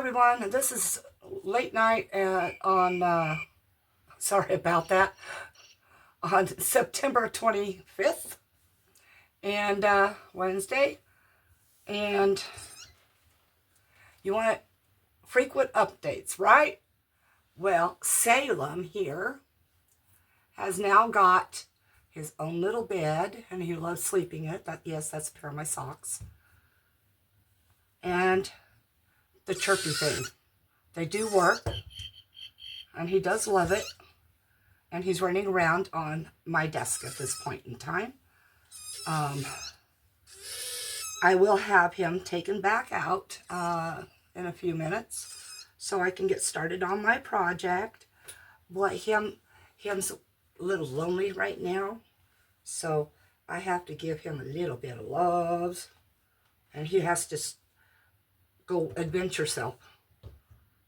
everyone. This is late night sorry about that, on September 25th and Wednesday. And you want frequent updates, right? Well, Salem here has now got his own little bed, and he loves sleeping in it. Yes, that's a pair of my socks. And the chirpy thing. They do work, and he does love it. And he's running around on my desk at this point in time. I will have him taken back out in a few minutes so I can get started on my project. But him's a little lonely right now, so I have to give him a little bit of love, and he has to go adventure self.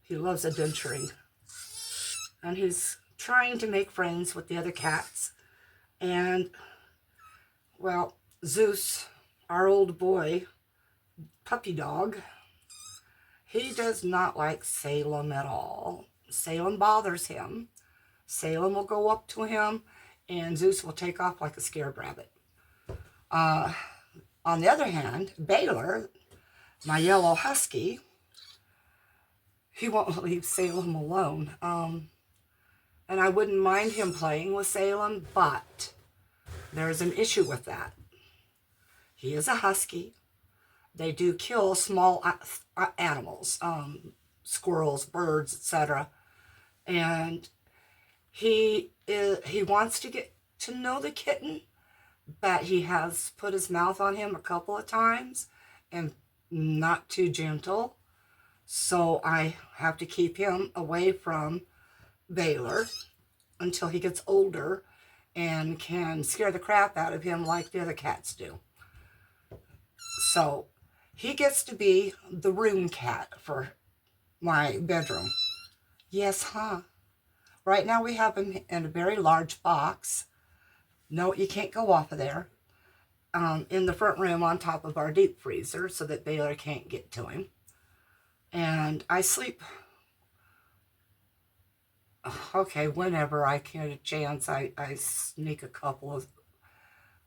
He loves adventuring, and he's trying to make friends with the other cats. And, well, Zeus, our old boy, puppy dog, he does not like Salem at all. Salem bothers him. Salem will go up to him, and Zeus will take off like a scared rabbit. On the other hand, Baylor, my yellow husky, he won't leave Salem alone. And I wouldn't mind him playing with Salem, but there's an issue with that. He is a husky. They do kill small animals, squirrels, birds, etc. And he wants to get to know the kitten, but he has put his mouth on him a couple of times and not too gentle. So I have to keep him away from Baylor until he gets older and can scare the crap out of him like the other cats do. So he gets to be the room cat for my bedroom. Yes, huh? Right now we have him in a very large box. No, you can't go off of there. In the front room on top of our deep freezer so that Baylor can't get to him. And I sleep, okay, whenever I get a chance, I sneak a couple of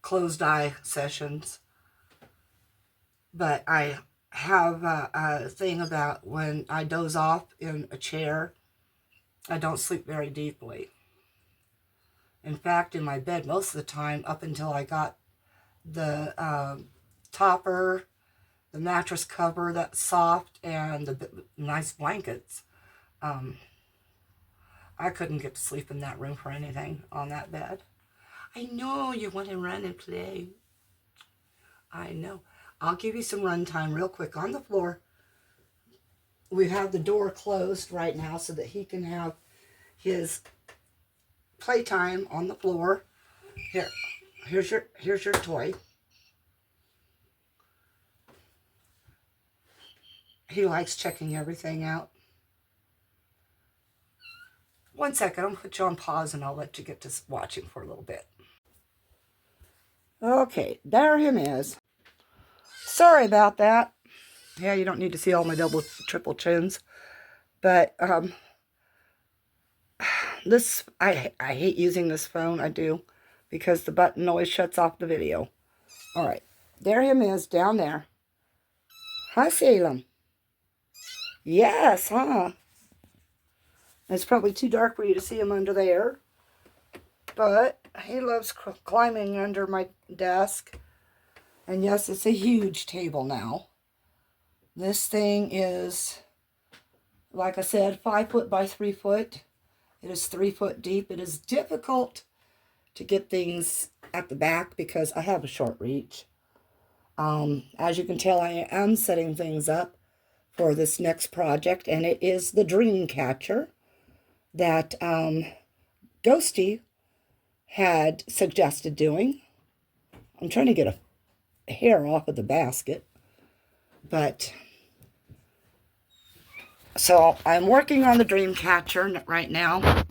closed eye sessions. But I have a thing about when I doze off in a chair, I don't sleep very deeply. In fact, in my bed most of the time, up until I got the topper, the mattress cover that's soft, and the nice blankets, I couldn't get to sleep in that room for anything on that bed. I know you want to run and play. I know. I'll give you some run time real quick on the floor. We have the door closed right now so that he can have his playtime on the floor. Here's your toy. He likes checking everything out. One second, I'm going to put you on pause and I'll let you get to watching for a little bit. Okay, there him is. Sorry about that. Yeah, you don't need to see all my double, triple chins. But, I hate using this phone, I do, because the button always shuts off the video. All right, there him is down there. Hi, Salem. Yes, huh? It's probably too dark for you to see him under there. But he loves climbing under my desk. And yes, it's a huge table now. This thing is, like I said, 5 foot by 3 foot. It is 3 foot deep. It is difficult to get things at the back because I have a short reach. As you can tell, I am setting things up for this next project, and it is the dream catcher that Ghosty had suggested doing. I'm trying to get a hair off of the basket, but so I'm working on the dream catcher right now.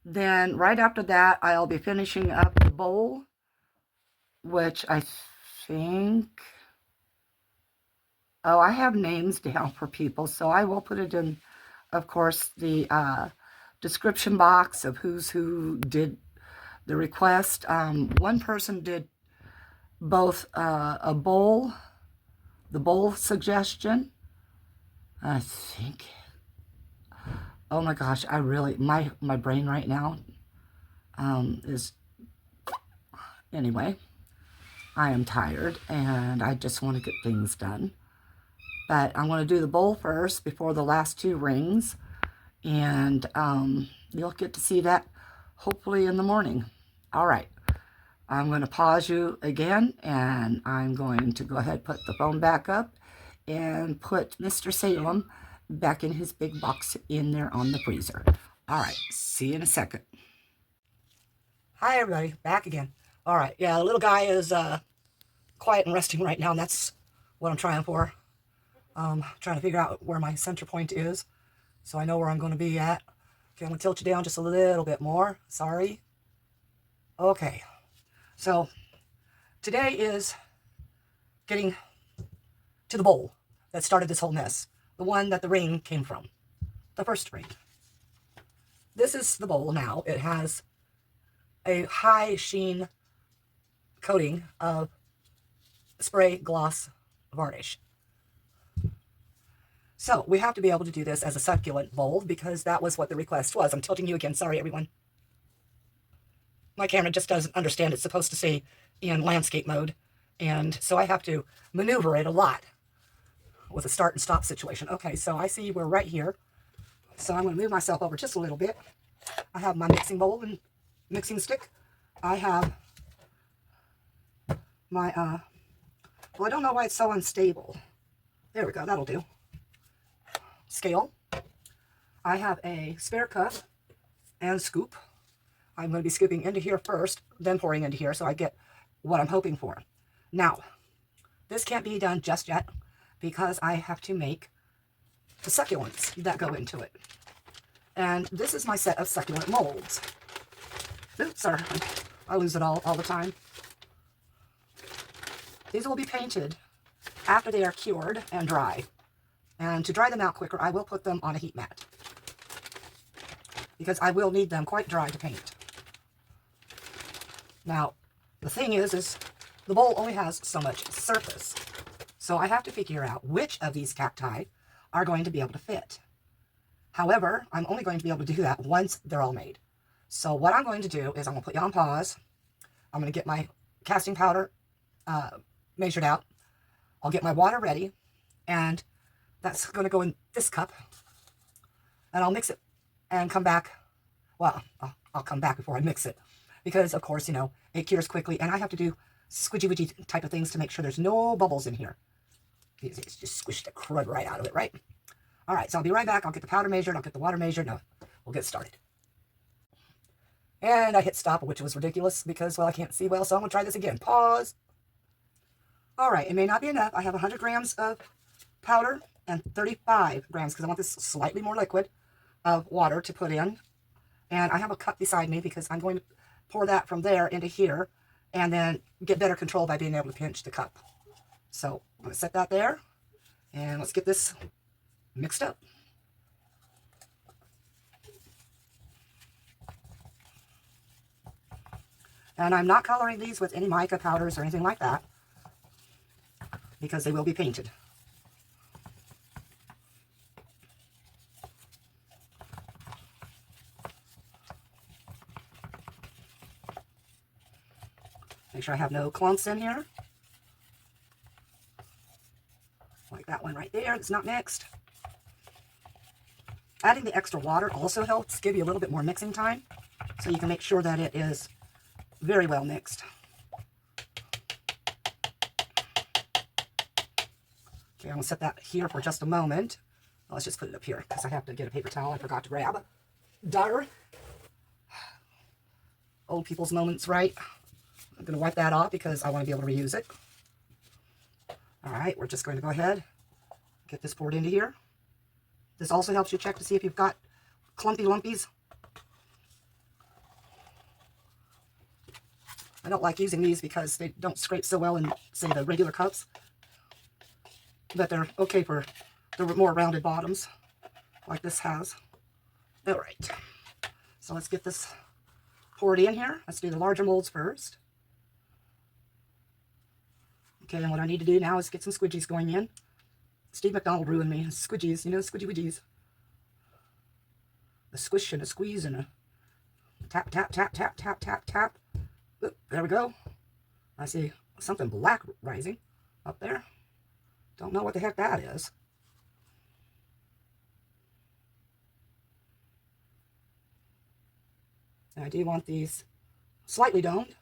Then right after that, I'll be finishing up the bowl, which I think Oh, I have names down for people, so I will put it in, of course, the description box of who did the request. One person did both a bowl, the bowl suggestion, I think. Oh my gosh, I really, my brain right now is, anyway, I am tired and I just want to get things done. But I'm going to do the bowl first before the last two rings. And you'll get to see that hopefully in the morning. All right. I'm going to pause you again, and I'm going to go ahead and put the phone back up and put Mr. Salem back in his big box in there on the freezer. All right. See you in a second. Hi, everybody. Back again. All right. Yeah, the little guy is quiet and resting right now, and that's what I'm trying for. Trying to figure out where my center point is so I know where I'm going to be at. Okay, I'm going to tilt you down just a little bit more. Sorry. Okay. So today is getting to the bowl that started this whole mess. The one that the ring came from. The first ring. This is the bowl now. It has a high sheen coating of spray gloss varnish. So we have to be able to do this as a succulent bowl because that was what the request was. I'm tilting you again. Sorry, everyone. My camera just doesn't understand it's supposed to stay in landscape mode. And so I have to maneuver it a lot with a start and stop situation. Okay, so I see we're right here. So I'm going to move myself over just a little bit. I have my mixing bowl and mixing stick. I have my, well, I don't know why it's so unstable. There we go, that'll do. Scale. I have a spare cup and scoop. I'm going to be scooping into here first, then pouring into here so I get what I'm hoping for. Now, this can't be done just yet because I have to make the succulents that go into it. And this is my set of succulent molds. Oops, sorry, I lose it all the time. These will be painted after they are cured and dry. And to dry them out quicker, I will put them on a heat mat because I will need them quite dry to paint. Now, the thing is the bowl only has so much surface. So I have to figure out which of these cacti are going to be able to fit. However, I'm only going to be able to do that once they're all made. So what I'm going to do is I'm going to put you on pause. I'm going to get my casting powder measured out. I'll get my water ready, and that's going to go in this cup. And I'll mix it and come back. Well, I'll come back before I mix it. Because, of course, you know, it cures quickly. And I have to do squidgy-widgy type of things to make sure there's no bubbles in here. It's just squish the crud right out of it, right? All right, so I'll be right back. I'll get the powder measured. I'll get the water measured. No, we'll get started. And I hit stop, which was ridiculous because, well, I can't see well. So I'm going to try this again. Pause. All right, it may not be enough. I have 100 grams of powder and 35 grams, because I want this slightly more liquid, of water to put in. And I have a cup beside me because I'm going to pour that from there into here and then get better control by being able to pinch the cup. So I'm going to set that there, and let's get this mixed up. And I'm not coloring these with any mica powders or anything like that because they will be painted. Make sure I have no clumps in here. Like that one right there, it's not mixed. Adding the extra water also helps give you a little bit more mixing time, so you can make sure that it is very well mixed. Okay, I'm going to set that here for just a moment. Well, let's just put it up here because I have to get a paper towel I forgot to grab. Dar. Old people's moments, right? I'm going to wipe that off because I want to be able to reuse it. All right, we're just going to go ahead, get this poured into here. This also helps you check to see if you've got clumpy lumpies. I don't like using these because they don't scrape so well in, say, the regular cups. but they're okay for the more rounded bottoms, like this has. All right, so let's get this poured in here. Let's do the larger molds first. Okay, and what I need to do now is get some squidgies going in. Steve McDonald ruined me. Squidgies, you know, squidgy widgies. A squish and a squeeze and a tap, tap, tap, tap, tap, tap, tap. Oop, there we go. I see something black rising up there. Don't know what the heck that is. And I do want these slightly domed.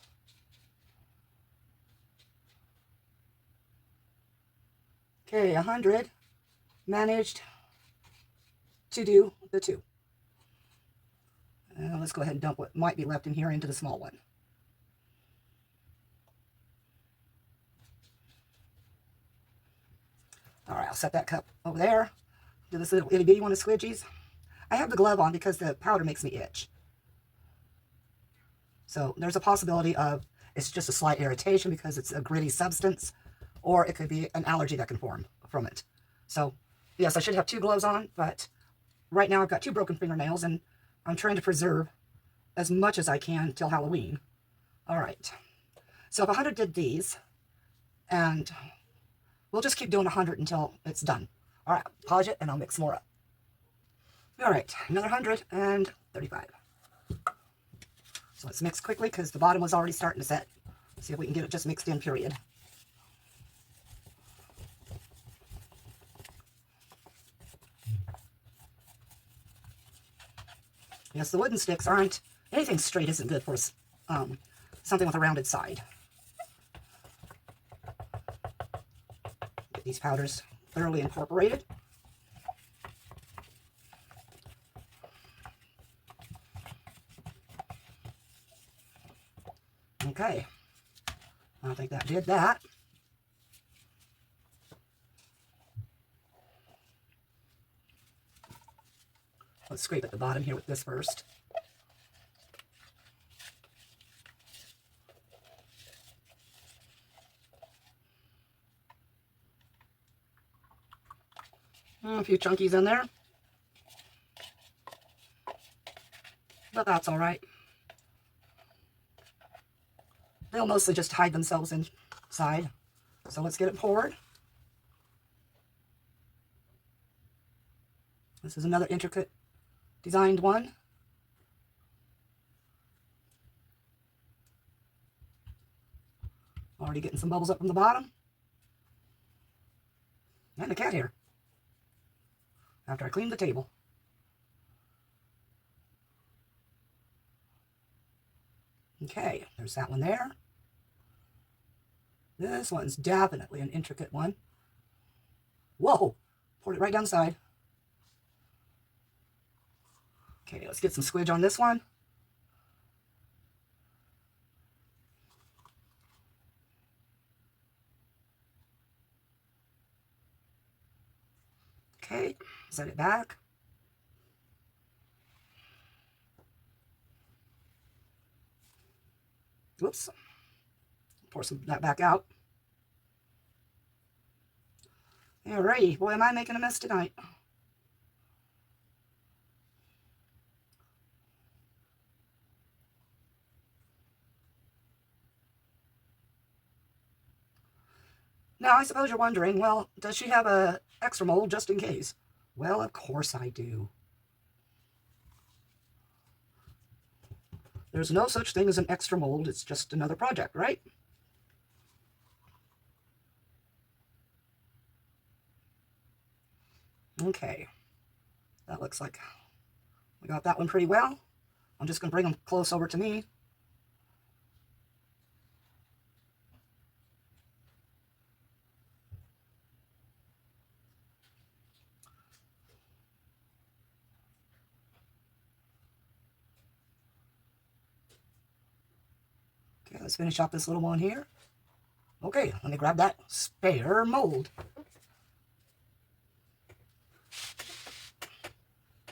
Okay, 100. Managed to do the 2. Let's go ahead and dump what might be left in here into the small one. All right, I'll set that cup over there. Do this little itty bitty one of squidgies. I have the glove on because the powder makes me itch. So there's a possibility of it's just a slight irritation because it's a gritty substance, or it could be an allergy that can form from it. So yes, I should have 2 gloves on, but right now I've got 2 broken fingernails and I'm trying to preserve as much as I can till Halloween. All right, so if 100 did these, and we'll just keep doing 100 until it's done. All right, pause it and I'll mix more up. All right, another 135. So let's mix quickly because the bottom was already starting to set. See if we can get it just mixed in, period. Yes, the wooden sticks aren't, anything straight isn't good for something with a rounded side. Get these powders thoroughly incorporated. Okay, I think that did that. Let's scrape at the bottom here with this first. A few chunkies in there, but that's all right. They'll mostly just hide themselves inside. So let's get it poured. This is another intricate designed one. Already getting some bubbles up from the bottom. And a cat hair. After I cleaned the table. Okay, there's that one there. This one's definitely an intricate one. Whoa! Poured it right down the side. Okay, let's get some squidge on this one. Okay, set it back. Whoops. Pour some of that back out. Alrighty, boy, am I making a mess tonight. Now, I suppose you're wondering, well, does she have a extra mold just in case? Well, of course I do. There's no such thing as an extra mold. It's just another project, right? Okay. That looks like we got that one pretty well. I'm just going to bring them close over to me. Okay, let's finish off this little one here. Okay, let me grab that spare mold.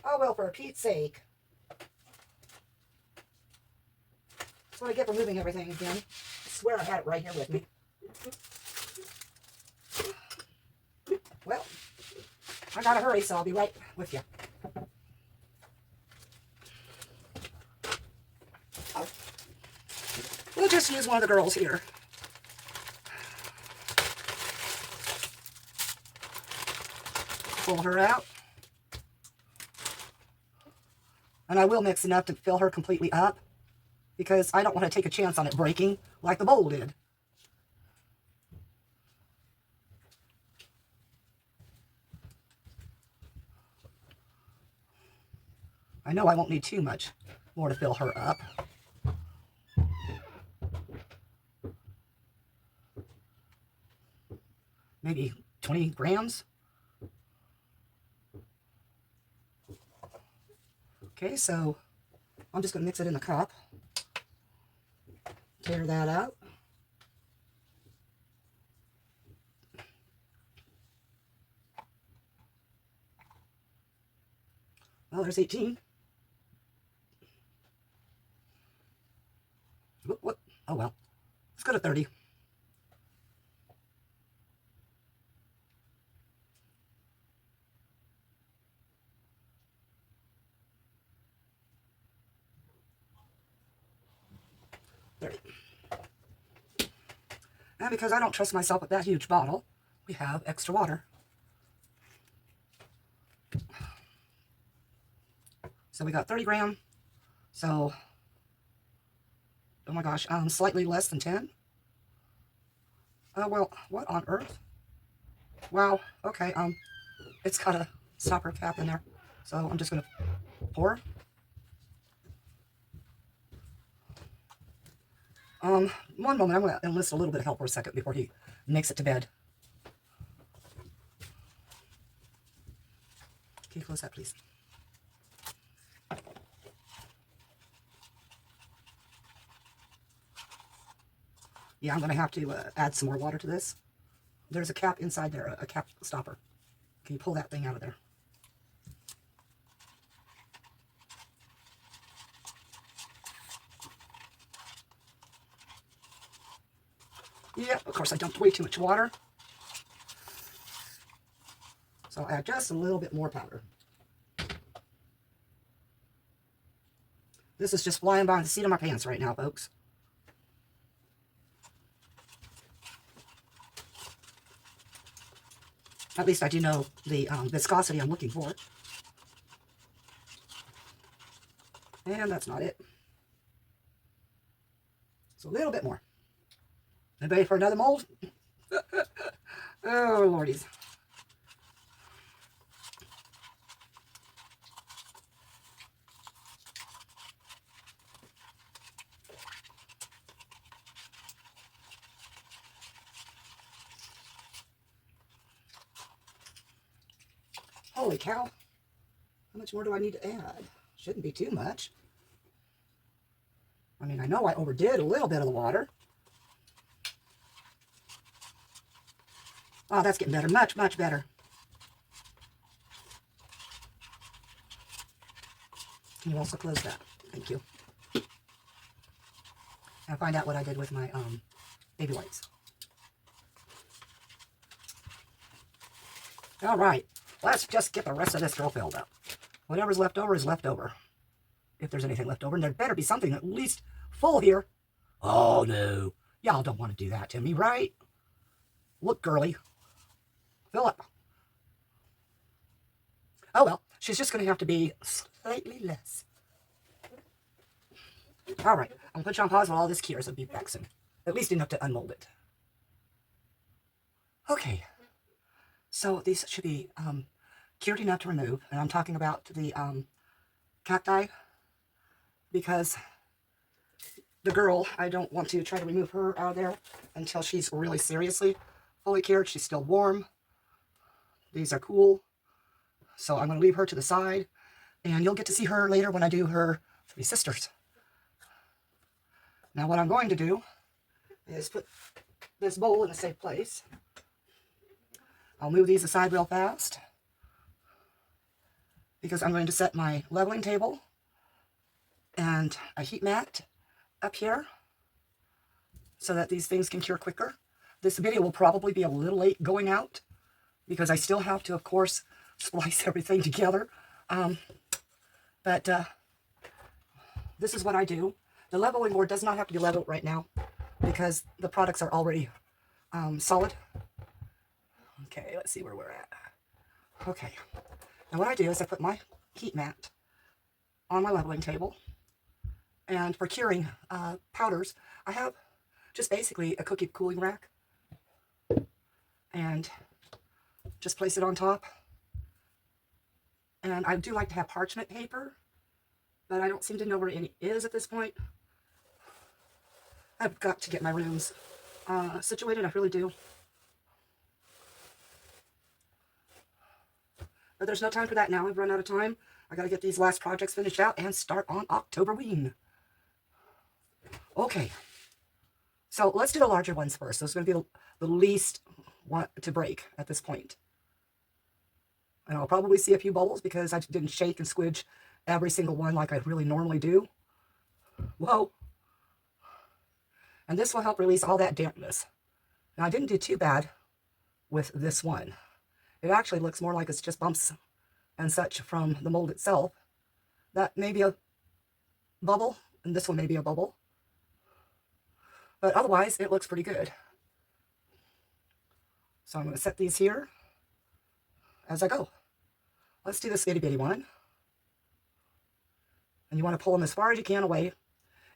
Oh, well, for Pete's sake. That's what I get for moving everything again. I swear I had it right here with me. I gotta hurry, so I'll be right with you. We'll just use one of the girls here. Pull her out. And I will mix enough to fill her completely up, because I don't want to take a chance on it breaking like the bowl did. I know I won't need too much more to fill her up. Maybe 20 grams. Okay, so I'm just going to mix it in the cup. Tear that out. Well, there's 18. Whoop. Oh, well. Let's go to 30. And because I don't trust myself with that huge bottle, we have extra water. So we got 30 grams. So, oh my gosh, slightly less than 10. Oh, well, what on earth? Wow, okay, it's got a stopper cap in there. So I'm just going to pour. One moment, I'm going to enlist a little bit of help for a second before he makes it to bed. Can you close that, please? Yeah, I'm going to have to add some more water to this. There's a cap inside there, a cap stopper. Can you pull that thing out of there? Yeah, of course I dumped way too much water. So I'll add just a little bit more powder. This is just flying by the seat of my pants right now, folks. At least I do know the viscosity I'm looking for. And that's not it. So a little bit more. Anybody for another mold? Oh, lordies. Holy cow. How much more do I need to add? Shouldn't be too much. I mean, I know I overdid a little bit of the water. Oh, that's getting better. Much, much better. Can you also close that? Thank you. And find out what I did with my baby wipes. All right. Let's just get the rest of this girl filled up. Whatever's left over is left over. If there's anything left over. And there better be something at least full here. Oh, no. Y'all don't want to do that to me, right? Look, girly. Fill up. Oh, well. She's just going to have to be slightly less. All right. I'm going to put you on pause while all this cures and be back soon. At least enough to unmold it. Okay. So these should be cured enough to remove. And I'm talking about the cacti. Because the girl, I don't want to try to remove her out of there until she's really seriously fully cured. She's still warm. These are cool. So I'm going to leave her to the side. And you'll get to see her later when I do her three sisters. Now what I'm going to do is put this bowl in a safe place. I'll move these aside real fast. Because I'm going to set my leveling table and a heat mat up here so that these things can cure quicker. This video will probably be a little late going out because I still have to, of course, splice everything together. But this is what I do. The leveling board does not have to be leveled right now because the products are already solid. Okay, let's see where we're at. Okay, now what I do is I put my heat mat on my leveling table, and for curing powders, I have just basically a cookie cooling rack, and just place it on top. And I do like to have parchment paper, but I don't seem to know where any is at this point. I've got to get my rooms situated, I really do. But there's no time for that now. I've run out of time. I got to get these last projects finished out and start on Octoberween. Okay. So let's do the larger ones first. Those are going to be the least one to break at this point. And I'll probably see a few bubbles because I didn't shake and squidge every single one like I really normally do. Whoa. And this will help release all that dampness. Now, I didn't do too bad with this one. It actually looks more like it's just bumps and such from the mold itself. That may be a bubble, and this one may be a bubble. But otherwise, it looks pretty good. So I'm going to set these here as I go. Let's do this itty bitty one. And you want to pull them as far as you can away.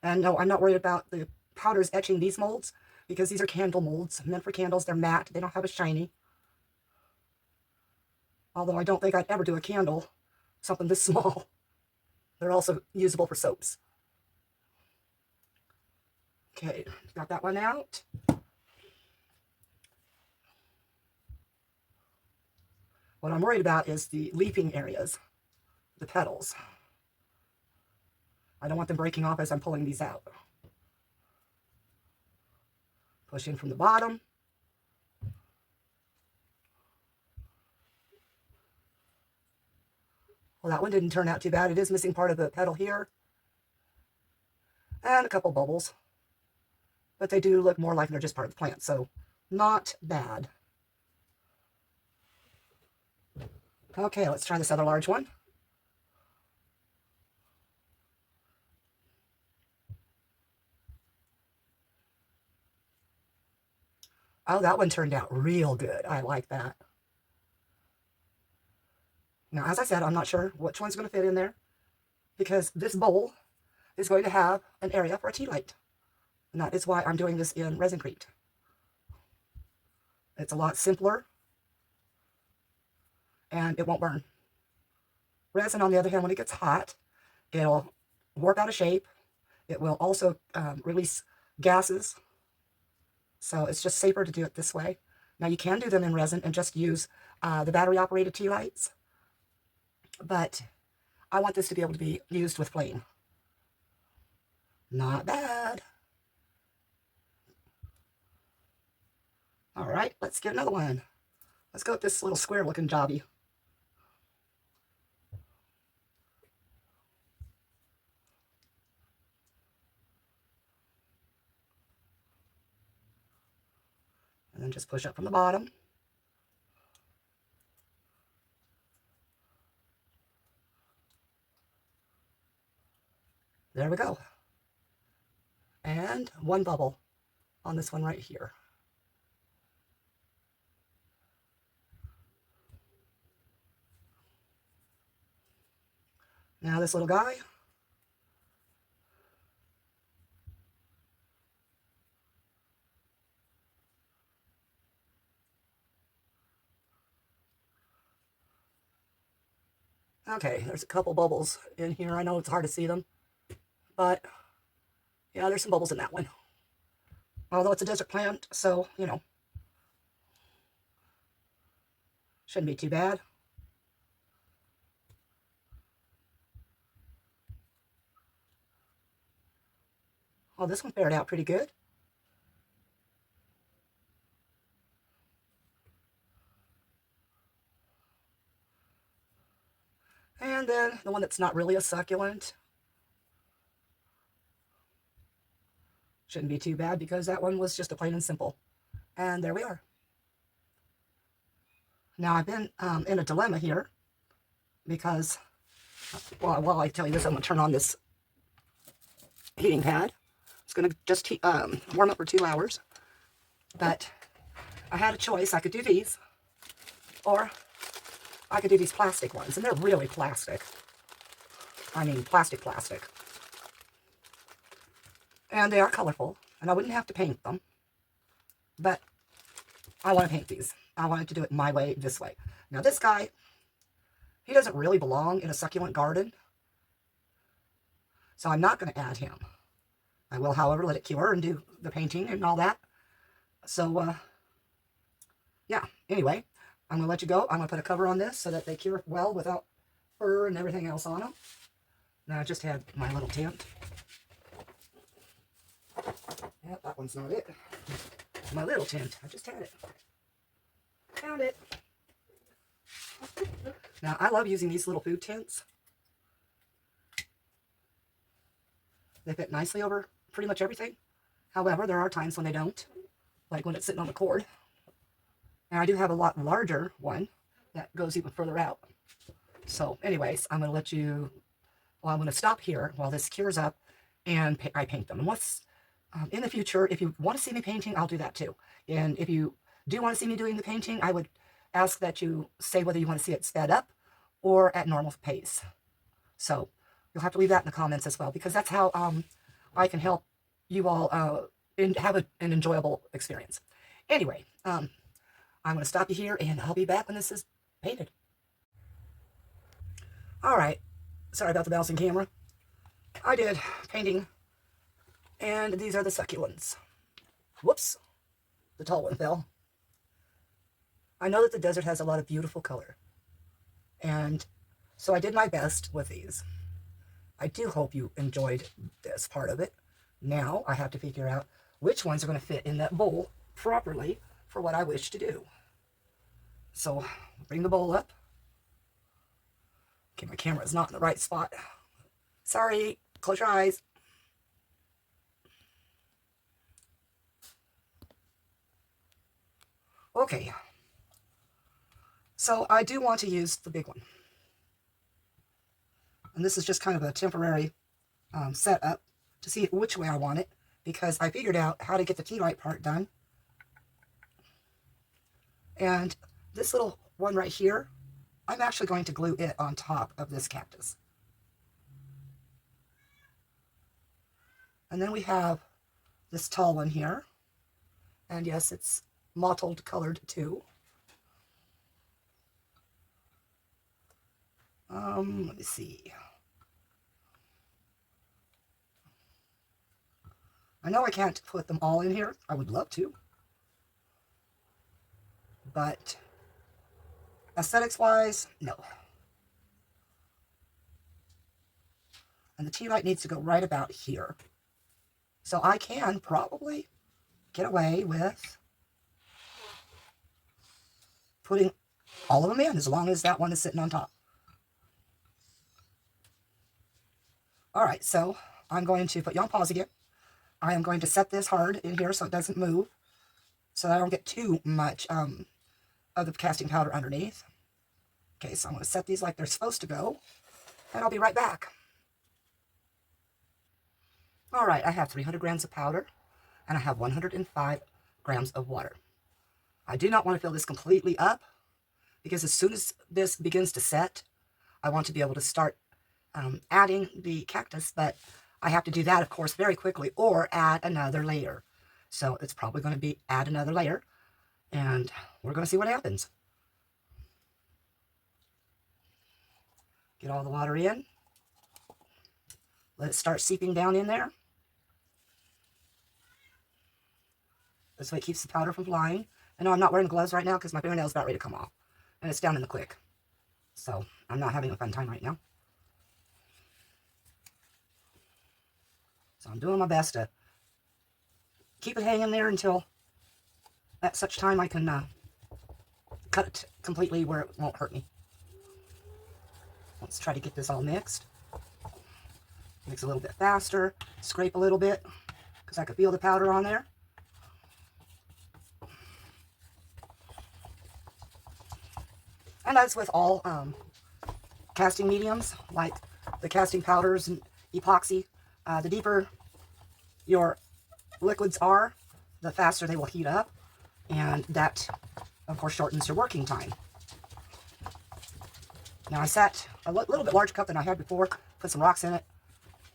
And no, I'm not worried about the powders etching these molds because these are candle molds meant for candles. They're matte. They don't have a shiny. Although I don't think I'd ever do a candle, something this small. They're also usable for soaps. Okay, got that one out. What I'm worried about is the leafing areas, the petals. I don't want them breaking off as I'm pulling these out. Push in from the bottom. Well, that one didn't turn out too bad. It is missing part of the petal here. And a couple bubbles. But they do look more like they're just part of the plant, so not bad. Okay, let's try this other large one. Oh, that one turned out real good. I like that. Now, as I said, I'm not sure which one's going to fit in there because this bowl is going to have an area for a tea light. And that is why I'm doing this in Resincrete. It's a lot simpler and it won't burn. Resin, on the other hand, when it gets hot, it'll warp out of shape. It will also release gases. So it's just safer to do it this way. Now, you can do them in resin and just use the battery-operated tea lights. But I want this to be able to be used with flame. Not bad. All right, let's get another one. Let's go with this little square-looking jobby. And then just push up from the bottom. There we go. And one bubble on this one right here. Now this little guy. Okay, there's a couple bubbles in here. I know it's hard to see them, but yeah, there's some bubbles in that one. Although it's a desert plant, so, you know, shouldn't be too bad. Oh, this one fared out pretty good. And then the one that's not really a succulent. Shouldn't be too bad because that one was just a plain and simple. And there we are. Now, I've been in a dilemma here because, well, while I tell you this, I'm going to turn on this heating pad. It's going to just warm up for 2 hours. But I had a choice. I could do these, or I could do these plastic ones. And they're really plastic. I mean, plastic. And they are colorful. And I wouldn't have to paint them. But I want to paint these. I wanted to do it my way, this way. Now, this guy, he doesn't really belong in a succulent garden. So I'm not going to add him. I will, however, let it cure and do the painting and all that. So, yeah. Anyway, I'm going to let you go. I'm going to put a cover on this so that they cure well without fur and everything else on them. Now, I just had my little tent. Yeah, that one's not it. My little tent. I just had it. Found it. Now, I love using these little food tents. They fit nicely over pretty much everything. However, there are times when they don't, like when it's sitting on the cord. And I do have a lot larger one that goes even further out. So, anyways, I'm going to let you, well, I'm going to stop here while this cures up and I paint them. And once, in the future, if you want to see me painting, I'll do that too. And if you do want to see me doing the painting, I would ask that you say whether you want to see it sped up or at normal pace. So, you'll have to leave that in the comments as well, because that's how I can help you all have an enjoyable experience. Anyway, I'm going to stop you here, and I'll be back when this is painted. All right. Sorry about the bouncing camera. I did painting, and these are the succulents. Whoops. The tall one fell. I know that the desert has a lot of beautiful color, and so I did my best with these. I do hope you enjoyed this part of it. Now I have to figure out which ones are going to fit in that bowl properly for what I wish to do. So, bring the bowl up. Okay, my camera is not in the right spot. Sorry, close your eyes. Okay. So, I do want to use the big one. And this is just kind of a temporary setup to see which way I want it, because I figured out how to get the tea light part done. And this little one right here, I'm actually going to glue it on top of this cactus. And then we have this tall one here. And yes, it's mottled colored too. Let me see. I know I can't put them all in here. I would love to. But aesthetics-wise, no. And the tea light needs to go right about here. So I can probably get away with putting all of them in, as long as that one is sitting on top. All right, so I'm going to put you on pause again. I am going to set this hard in here so it doesn't move, so that I don't get too much of the casting powder underneath. Okay, so I'm going to set these like they're supposed to go, and I'll be right back. All right, I have 300 grams of powder, and I have 105 grams of water. I do not want to fill this completely up, because as soon as this begins to set, I want to be able to start adding the cactus, but I have to do that, of course, very quickly, or add another layer. So it's probably going to be add another layer, and we're going to see what happens. Get all the water in. Let it start seeping down in there. This way it keeps the powder from flying. I know I'm not wearing gloves right now because my fingernail's about ready to come off, and it's down in the quick. So I'm not having a fun time right now. So I'm doing my best to keep it hanging there until at such time I can cut it completely where it won't hurt me. Let's try to get this all mixed. Mix a little bit faster, scrape a little bit, because I could feel the powder on there. And that's with all casting mediums, like the casting powders and epoxy. The deeper your liquids are, the faster they will heat up, and that, of course, shortens your working time. Now I set a little bit larger cup than I had before, put some rocks in it.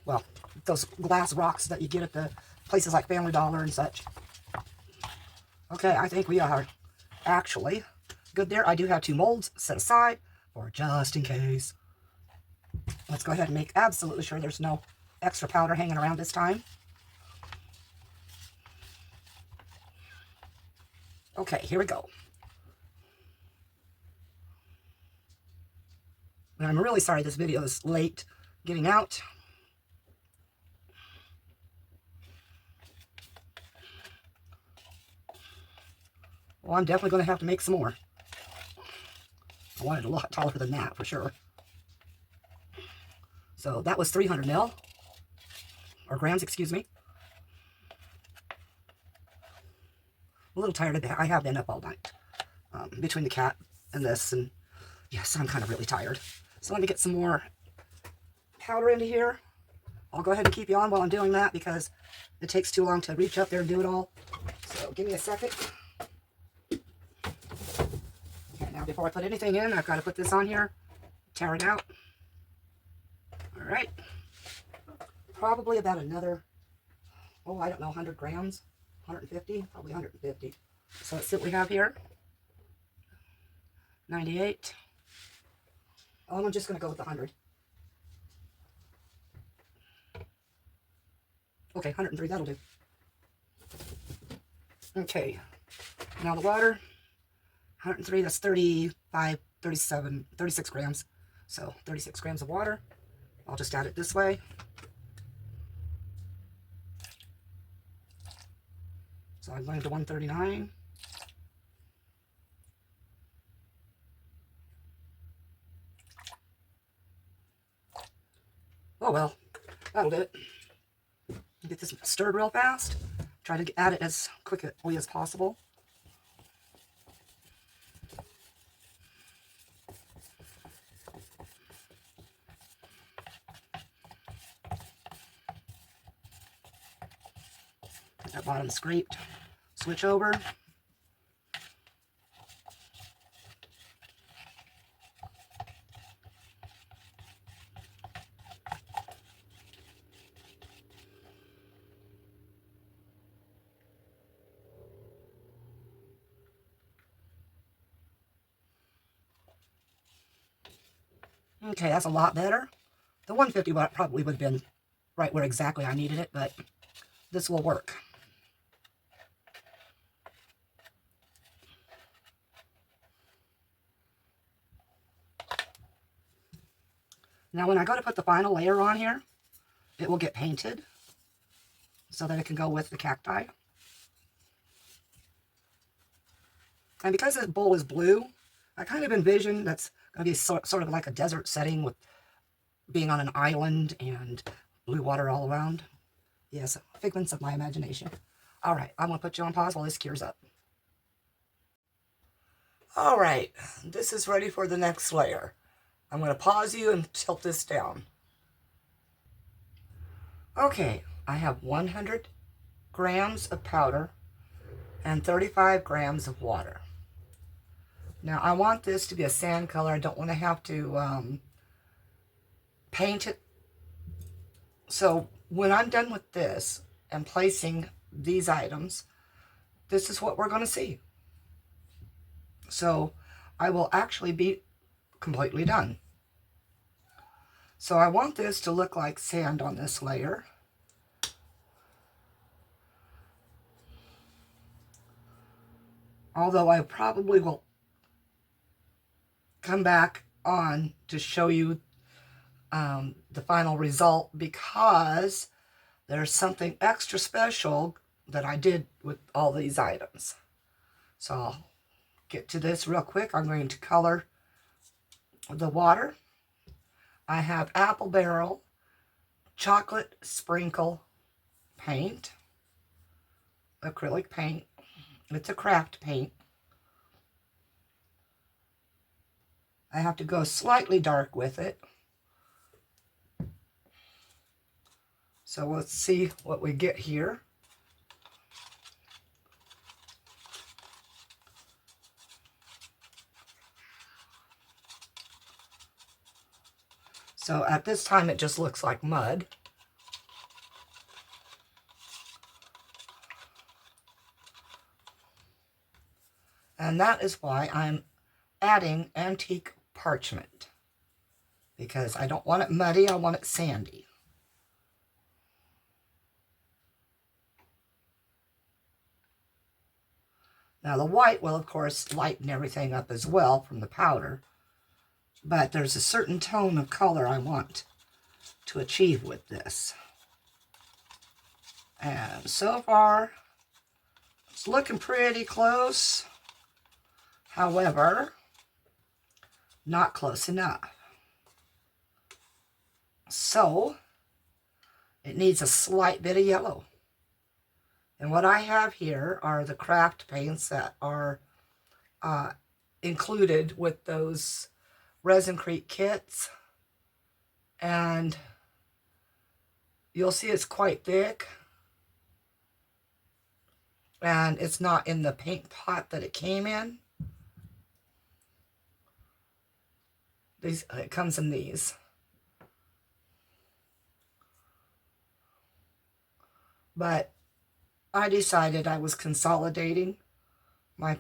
Well, those glass rocks that you get at the places like Family Dollar and such. Okay, I think we are actually good there. I do have 2 molds set aside for just in case. Let's go ahead and make absolutely sure there's no extra powder hanging around this time. Okay, here we go. And I'm really sorry this video is late getting out. Well, I'm definitely going to have to make some more. I wanted a lot taller than that, for sure. So that was 300 mil, or grams, excuse me. A little tired of that. I have been up all night between the cat and this, and yes, I'm kind of really tired. So let me get some more powder into here. I'll go ahead and keep you on while I'm doing that because it takes too long to reach up there and do it all. So give me a second. Okay, now before I put anything in, I've got to put this on here, tear it out. All right. Probably about another, oh, I don't know, 100 grams, 150, probably 150. So let's see what we have here. 98. Oh, I'm just going to go with 100. Okay, 103, that'll do. Okay, now the water, 103, that's 35, 37, 36 grams. So 36 grams of water. I'll just add it this way. So I'm going to 139. Oh well, that'll do it. Get this stirred real fast. Try to add it as quickly as possible. Get that bottom scraped. Switch over. Okay, that's a lot better. The 150 probably would have been right where exactly I needed it, but this will work. Now when I go to put the final layer on here, it will get painted so that it can go with the cacti. And because this bowl is blue, I kind of envision that's going to be sort of like a desert setting with being on an island and blue water all around. Yes, figments of my imagination. All right, I'm going to put you on pause while this cures up. All right, this is ready for the next layer. I'm going to pause you and tilt this down. Okay, I have 100 grams of powder and 35 grams of water. Now, I want this to be a sand color. I don't want to have to paint it. So when I'm done with this and placing these items, this is what we're going to see. So I will actually be completely done. So I want this to look like sand on this layer. Although I probably will come back on to show you the final result, because there's something extra special that I did with all these items. So I'll get to this real quick. I'm going to color the water. I have apple barrel chocolate sprinkle paint, acrylic paint. It's a craft paint. I have to go slightly dark with it. So let's see what we get here. So at this time, it just looks like mud. And that is why I'm adding antique parchment, because I don't want it muddy, I want it sandy. Now the white will, of course, lighten everything up as well from the powder, but there's a certain tone of color I want to achieve with this. And so far, it's looking pretty close. However, not close enough. So, it needs a slight bit of yellow. And what I have here are the craft paints that are included with those Resin Creek kits. And you'll see it's quite thick. And it's not in the paint pot that it came in. It comes in these. But I decided I was consolidating my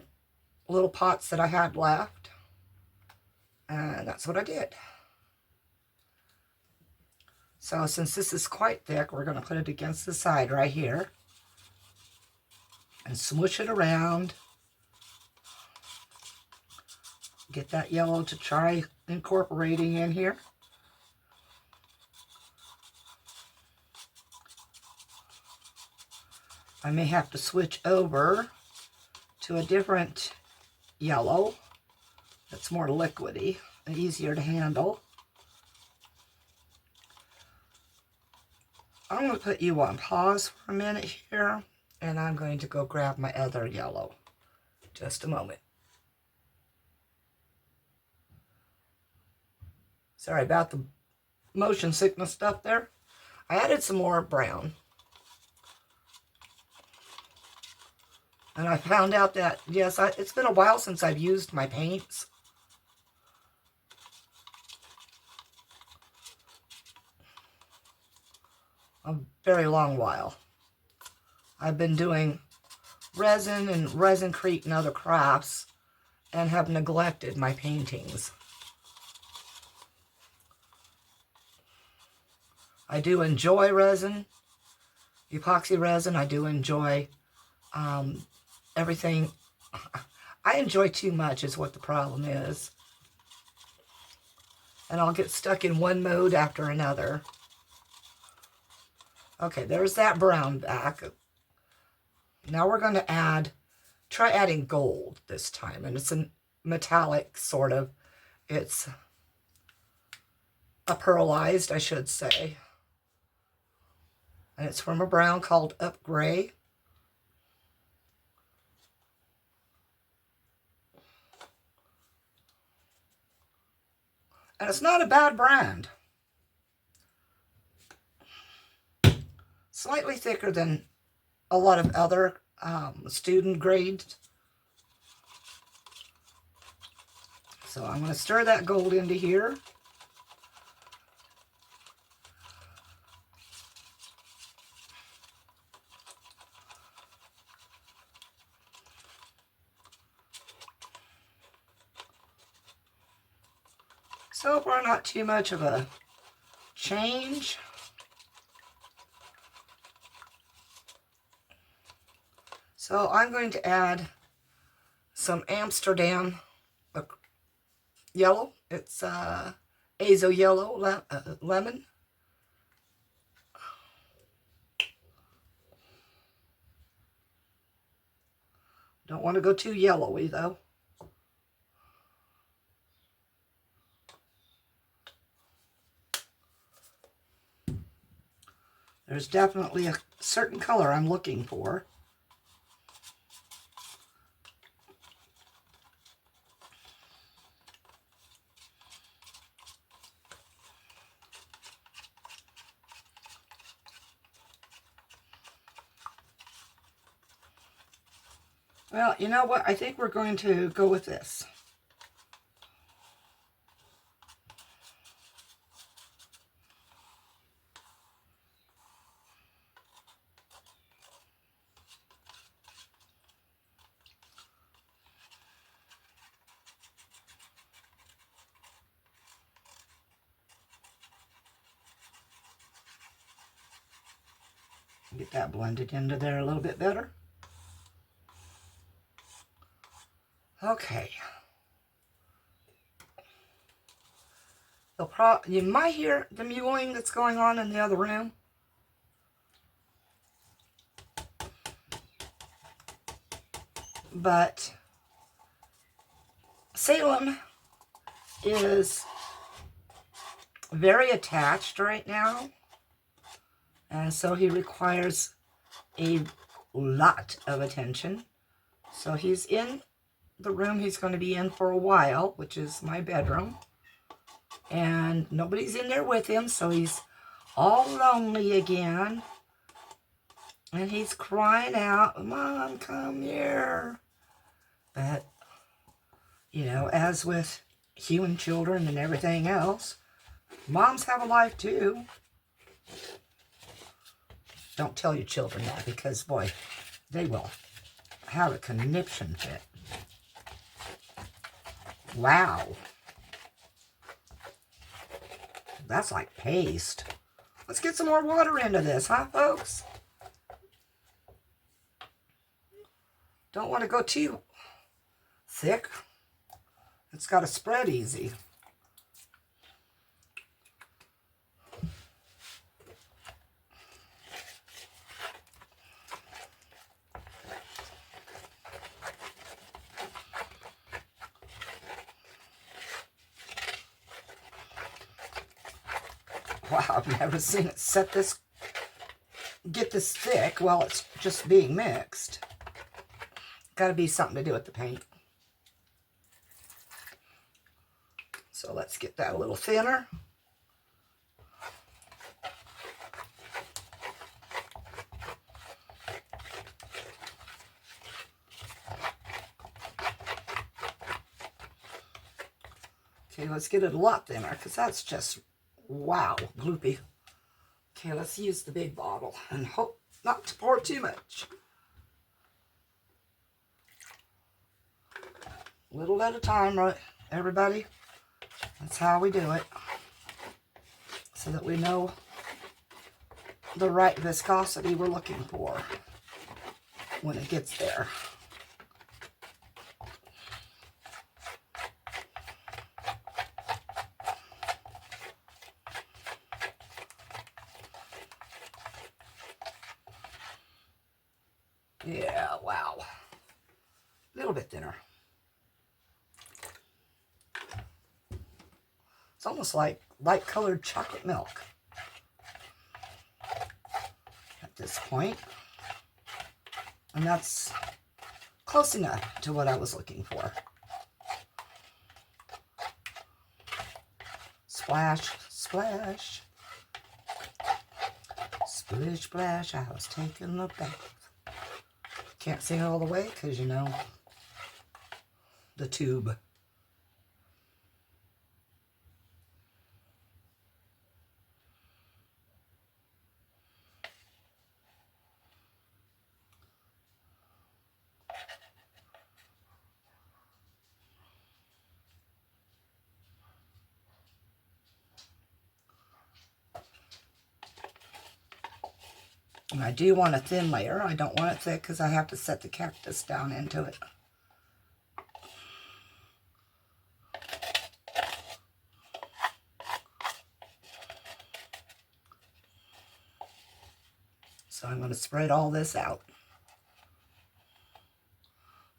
little pots that I had left. And that's what I did. So since this is quite thick, we're going to put it against the side right here. And smoosh it around. Get that yellow to try incorporating in here. I may have to switch over to a different yellow that's more liquidy and easier to handle. I'm going to put you on pause for a minute here, and I'm going to go grab my other yellow. Just a moment. Sorry about the motion sickness stuff there. I added some more brown. And I found out that, yes, it's been a while since I've used my paints. A very long while. I've been doing resin and Resin Creek and other crafts and have neglected my paintings. I do enjoy resin, epoxy resin. I do enjoy everything. I enjoy too much is what the problem is. And I'll get stuck in one mode after another. Okay, there's that brown back. Now we're going to try adding gold this time. And it's a metallic sort of. It's a pearlized, I should say. And it's from a brown called Up Gray. And it's not a bad brand. Slightly thicker than a lot of other student grades. So I'm going to stir that gold into here. So far, not too much of a change. So I'm going to add some Amsterdam yellow. It's Azo yellow lemon. Don't want to go too yellowy though. There's definitely a certain color I'm looking for. Well, you know what? I think we're going to go with this. Get that blended into there a little bit better. Okay. You might hear the mewing that's going on in the other room. But Salem is very attached right now. And so he requires a lot of attention. So he's in the room he's going to be in for a while, which is my bedroom. And nobody's in there with him, so he's all lonely again. And he's crying out, "Mom, come here." But, you know, as with human children and everything else, moms have a life too. Don't tell your children that, because, boy, they will have a conniption fit. Wow. That's like paste. Let's get some more water into this, huh, folks? Don't want to go too thick. It's got to spread easy. Wow, I've never seen it get this thick while it's just being mixed. Got to be something to do with the paint. So let's get that a little thinner. Okay, let's get it a lot thinner, because that's just, wow, gloopy. Okay, let's use the big bottle and hope not to pour too much. Little at a time, right, everybody? That's how we do it. So that we know the right viscosity we're looking for when it gets there. Yeah, wow. A little bit thinner. It's almost like light-colored chocolate milk at this point. And that's close enough to what I was looking for. Splash, splash. Splish, splash, I was taking a bath. Can't sing it all the way because, you know, the tube. And I do want a thin layer. I don't want it thick because I have to set the cactus down into it. So I'm going to spread all this out.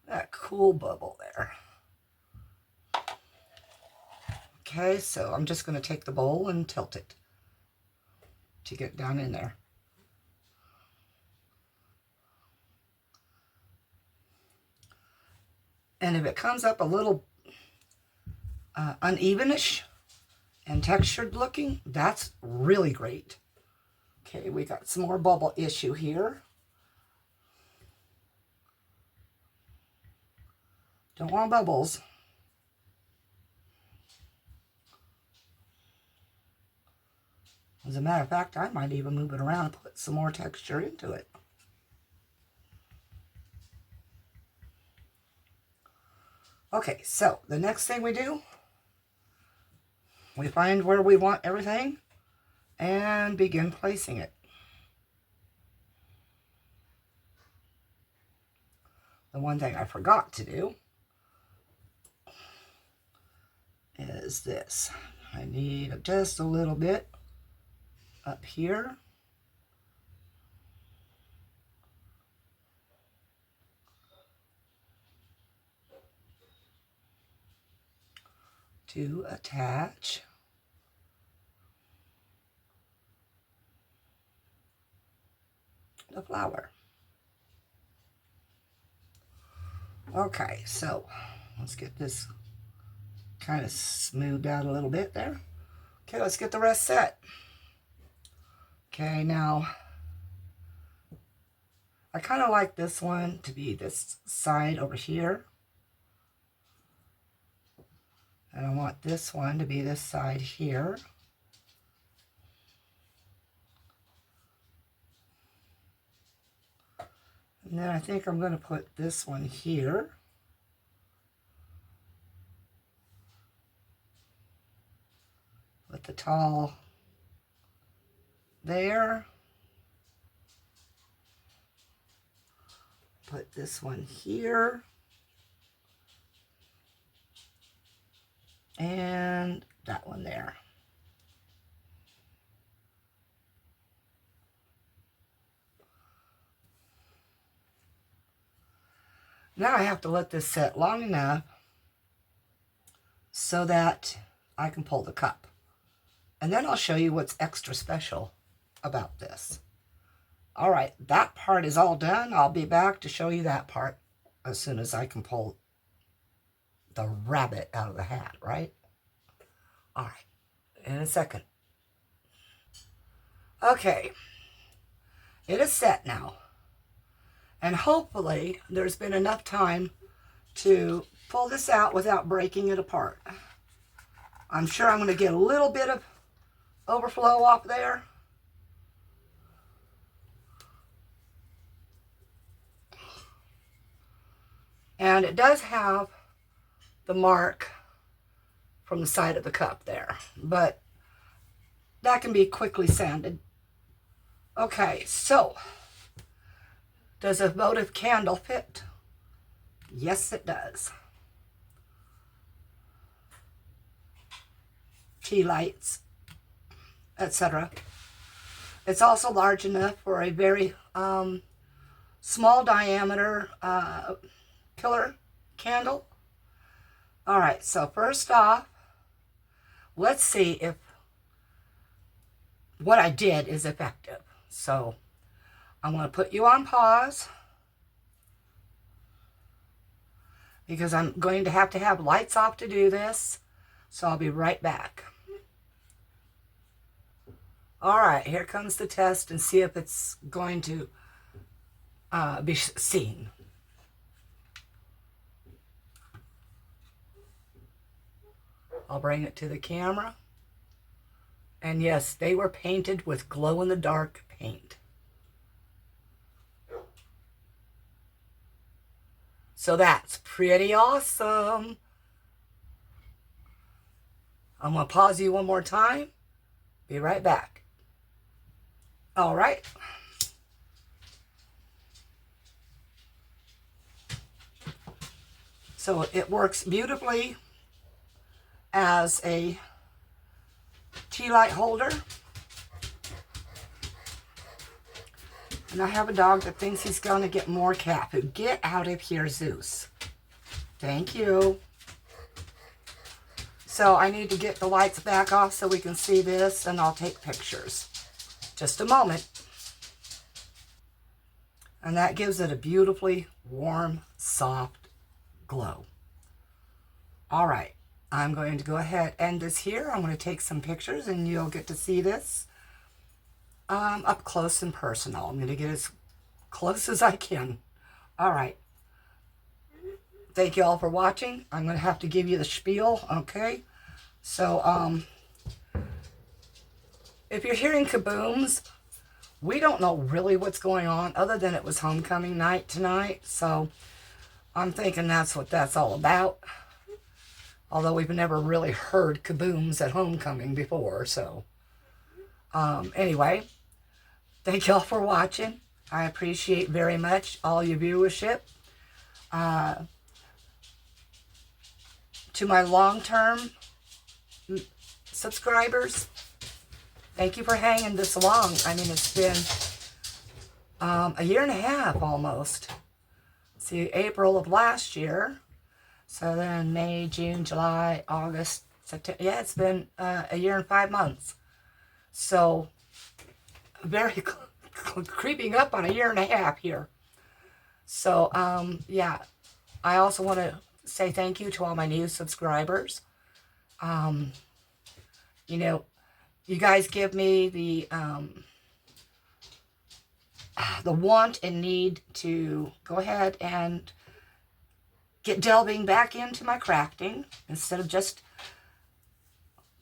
That cool bubble there. Okay, so I'm just going to take the bowl and tilt it to get down in there. And if it comes up a little unevenish and textured looking, that's really great. Okay, we got some more bubble issue here. Don't want bubbles. As a matter of fact, I might even move it around and put some more texture into it. Okay, so the next thing we do, we find where we want everything and begin placing it. The one thing I forgot to do is this. I need just a little bit up here. To attach the flower. Okay, so let's get this kind of smoothed out a little bit there. Okay, let's get the rest set. Okay, now I kind of like this one to be this side over here. And I want this one to be this side here. And then I think I'm going to put this one here. Put the tall there. Put this one here. And that one there. Now I have to let this set long enough so that I can pull the cup. And then I'll show you what's extra special about this. All right, that part is all done. I'll be back to show you that part as soon as I can pull the rabbit out of the hat, right? All right, in a second. Okay, it is set now. And hopefully there's been enough time to pull this out without breaking it apart. I'm sure I'm going to get a little bit of overflow off there. And it does have the mark from the side of the cup there, but that can be quickly sanded. Okay, so does a votive candle fit? Yes, it does. Tea lights, etc. It's also large enough for a very small diameter pillar candle. All right, so first off, let's see if what I did is effective. So I'm going to put you on pause because I'm going to have lights off to do this. So I'll be right back. All right, here comes the test and see if it's going to be seen. I'll bring it to the camera. And yes, they were painted with glow-in-the-dark paint. So that's pretty awesome. I'm going to pause you one more time. Be right back. All right. So it works beautifully as a tea light holder. And I have a dog that thinks he's going to get more cat food. Get out of here, Zeus. Thank you. So I need to get the lights back off so we can see this, and I'll take pictures. Just a moment. And that gives it a beautifully warm, soft glow. All right. I'm going to go ahead and end this here. I'm going to take some pictures, and you'll get to see this up close and personal. I'm going to get as close as I can. All right. thank you all for watching. I'm going to have to give you the spiel, okay? So, if you're hearing kabooms, we don't know really what's going on, other than it was homecoming night tonight. So, I'm thinking that's what that's all about. Although we've never really heard kabooms at homecoming before, so. Anyway, thank y'all for watching. I appreciate very much all your viewership. To my long-term subscribers, thank you for hanging this long. I mean, it's been a year and a half almost. See, April of last year. So then May, June, July, August, September. Yeah, it's been a year and 5 months. So, very creeping up on a year and a half here. So, yeah. I also want to say thank you to all my new subscribers. You know, you guys give me the want and need to go ahead and get delving back into my crafting instead of just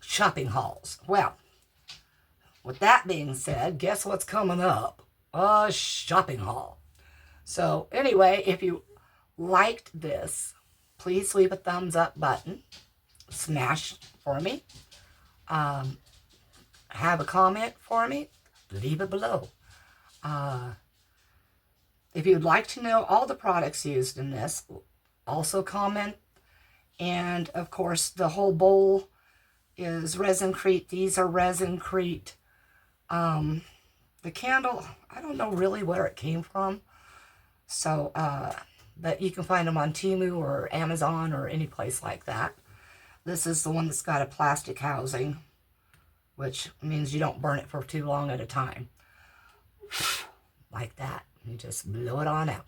shopping hauls. Well, with that being said, guess what's coming up? A shopping haul. So anyway, if you liked this, please leave a thumbs up button. Smash for me. Have a comment for me. Leave it below. If you'd like to know all the products used in this, also comment. And of course, the whole bowl is resin-crete. These are resin-crete. The candle, I don't know really where it came from. So, but you can find them on Temu or Amazon or any place like that. This is the one that's got a plastic housing, which means you don't burn it for too long at a time. Like that. You just blow it on out.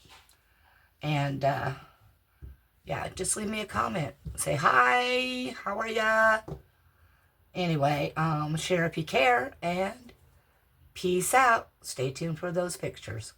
And, yeah, just leave me a comment. Say, hi, how are ya? Anyway, share if you care, and peace out. Stay tuned for those pictures.